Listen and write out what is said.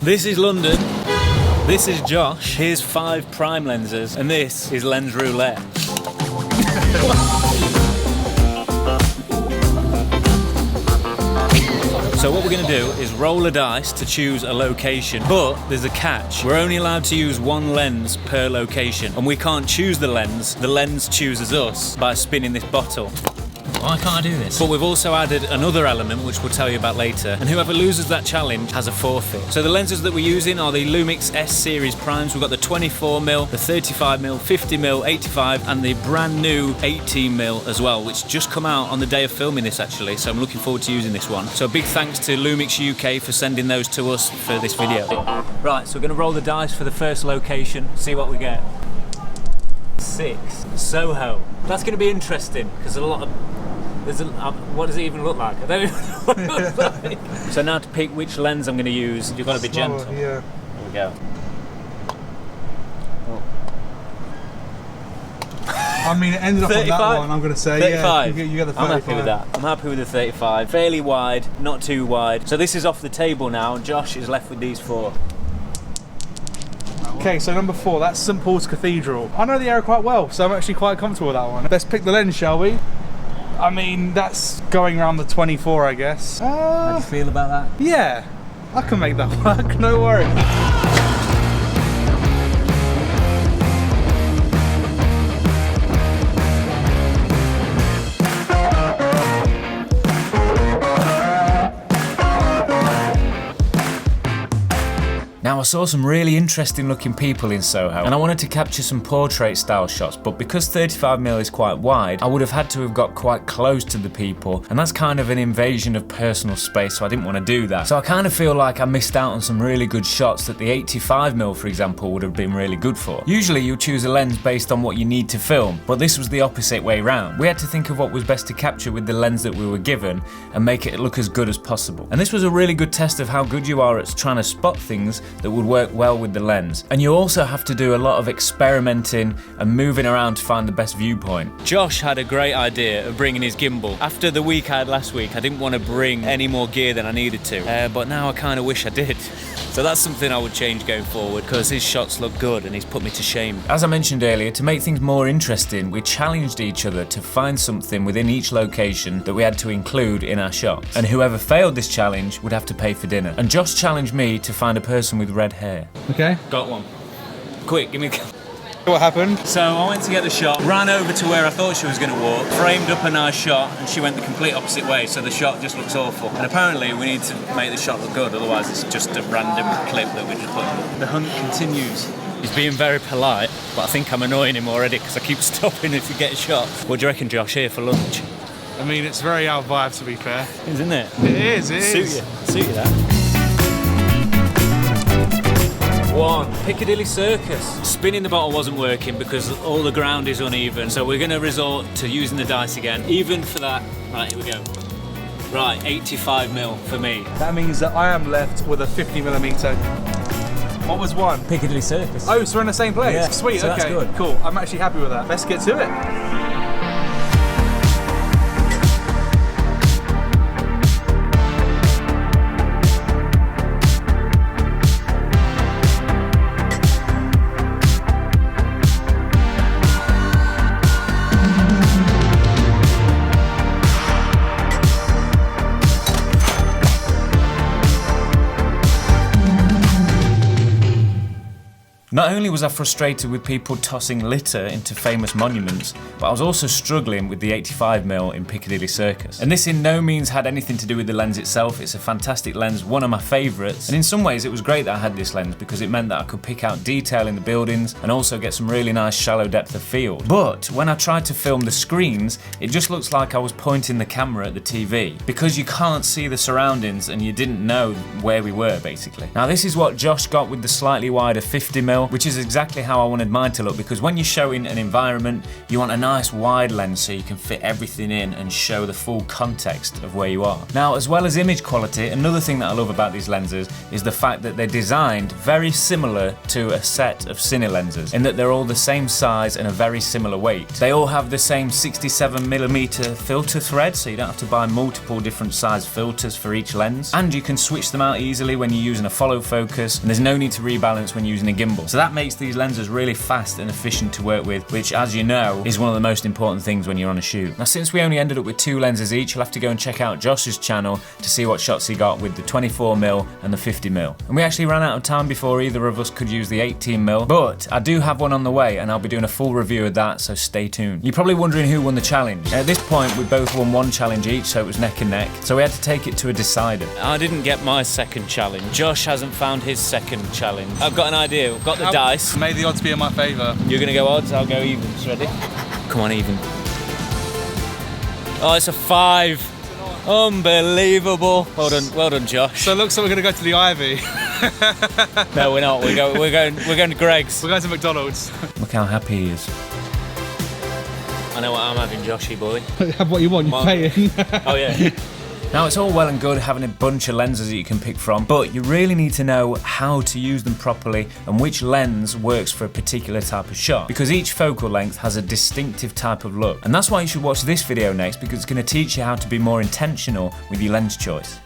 This is London. This is Josh. Here's 5 prime lenses, and this is lens roulette. So what we're going to do is roll a dice to choose a location, but there's a catch. We're only allowed to use 1 lens per location, and we can't choose the lens chooses us by spinning this bottle. Why can't I do this? But we've also added another element which we'll tell you about later, and whoever loses that challenge has a forfeit. So the lenses that we're using are the Lumix S series primes. We've got the 24mm, the 35mm, 50mm, 85, and the brand new 18mm as well, which just come out on the day of filming this actually, so I'm looking forward to using this one. So big thanks to Lumix UK for sending those to us for this video. Right, so we're going to roll the dice for the first location, see what we get. 6, Soho. That's going to be interesting, because a lot of... what does it even look like? I don't even know what it looks like. So now to pick which lens I'm going to use, you've got to be gentle. Yeah. Here we go. Oh. I mean, it ended up 35? on that one, I'm going to say. 35. Yeah, you got the 35. I'm happy with that. I'm happy with the 35. Fairly wide, not too wide. So this is off the table now, and Josh is left with these 4. Okay, so number 4, that's St Paul's Cathedral. I know the area quite well, so I'm actually quite comfortable with that one. Let's pick the lens, shall we? I mean, that's going around the 24, I guess. How do you feel about that? Yeah, I can make that work, no worries. Now I saw some really interesting looking people in Soho, and I wanted to capture some portrait style shots, but because 35mm is quite wide, I would have had to have got quite close to the people, and that's kind of an invasion of personal space, so I didn't want to do that. So I kind of feel like I missed out on some really good shots that the 85mm, for example, would have been really good for. Usually you choose a lens based on what you need to film, but this was the opposite way round. We had to think of what was best to capture with the lens that we were given and make it look as good as possible. And this was a really good test of how good you are at trying to spot things that would work well with the lens. And you also have to do a lot of experimenting and moving around to find the best viewpoint. Josh had a great idea of bringing his gimbal. After the week I had last week, I didn't want to bring any more gear than I needed to, but now I kind of wish I did. So that's something I would change going forward, because his shots look good and he's put me to shame. As I mentioned earlier, to make things more interesting, we challenged each other to find something within each location that we had to include in our shots. And whoever failed this challenge would have to pay for dinner. And Josh challenged me to find a person with red hair. Okay. Got one. Quick, give me... What happened? So I went to get the shot, ran over to where I thought she was going to walk, framed up a nice shot, and she went the complete opposite way, so the shot just looks awful. And apparently we need to make the shot look good, otherwise it's just a random clip that we just put in. The hunt continues. He's being very polite, but I think I'm annoying him already because I keep stopping him to get a shot. What do you reckon, Josh, here for lunch? I mean, it's very our vibe, to be fair. Isn't it? It is, it is. Suit you that. 1, Piccadilly Circus. Spinning the bottle wasn't working because all the ground is uneven, so we're going to resort to using the dice again, even for that. Right, here we go. Right, 85mm for me. That means that I am left with a 50mm. What was 1? Piccadilly Circus. Oh, so we're in the same place? Yeah, Sweet, so okay, that's good. Cool. I'm actually happy with that. Let's get to it. Not only was I frustrated with people tossing litter into famous monuments, but I was also struggling with the 85mm in Piccadilly Circus. And this in no means had anything to do with the lens itself. It's a fantastic lens, one of my favourites. And in some ways it was great that I had this lens because it meant that I could pick out detail in the buildings and also get some really nice shallow depth of field. But when I tried to film the screens, it just looks like I was pointing the camera at the TV because you can't see the surroundings and you didn't know where we were basically. Now this is what Josh got with the slightly wider 50mm. 50mm, which is exactly how I wanted mine to look, because when you're showing an environment, you want a nice wide lens so you can fit everything in and show the full context of where you are. Now, as well as image quality, another thing that I love about these lenses is the fact that they're designed very similar to a set of cine lenses, in that they're all the same size and a very similar weight. They all have the same 67mm filter thread, so you don't have to buy multiple different size filters for each lens, and you can switch them out easily when you're using a follow focus, and there's no need to rebalance when using a gimbal. So that makes these lenses really fast and efficient to work with, which, as you know, is one of the most important things when you're on a shoot. Now, since we only ended up with 2 lenses each, you'll have to go and check out Josh's channel to see what shots he got with the 24mm and the 50mm. And we actually ran out of time before either of us could use the 18mm, but I do have one on the way, and I'll be doing a full review of that, so stay tuned. You're probably wondering who won the challenge. At this point, we both won 1 challenge each, so it was neck and neck, so we had to take it to a decider. I didn't get my second challenge. Josh hasn't found his second challenge. I've got an idea. We've got the dice. May the odds be in my favour. You're gonna go odds, I'll go evens. Ready? Come on, even. Oh, it's a 5. Unbelievable. Well done, Josh. So it looks like we're gonna go to the Ivy. No, we're not. We're going to Greg's. We're going to McDonald's. Look how happy he is. I know what I'm having, Joshy boy. Have what you want, you're paying. Oh yeah. Now, it's all well and good having a bunch of lenses that you can pick from, but you really need to know how to use them properly and which lens works for a particular type of shot, because each focal length has a distinctive type of look. And that's why you should watch this video next, because it's going to teach you how to be more intentional with your lens choice.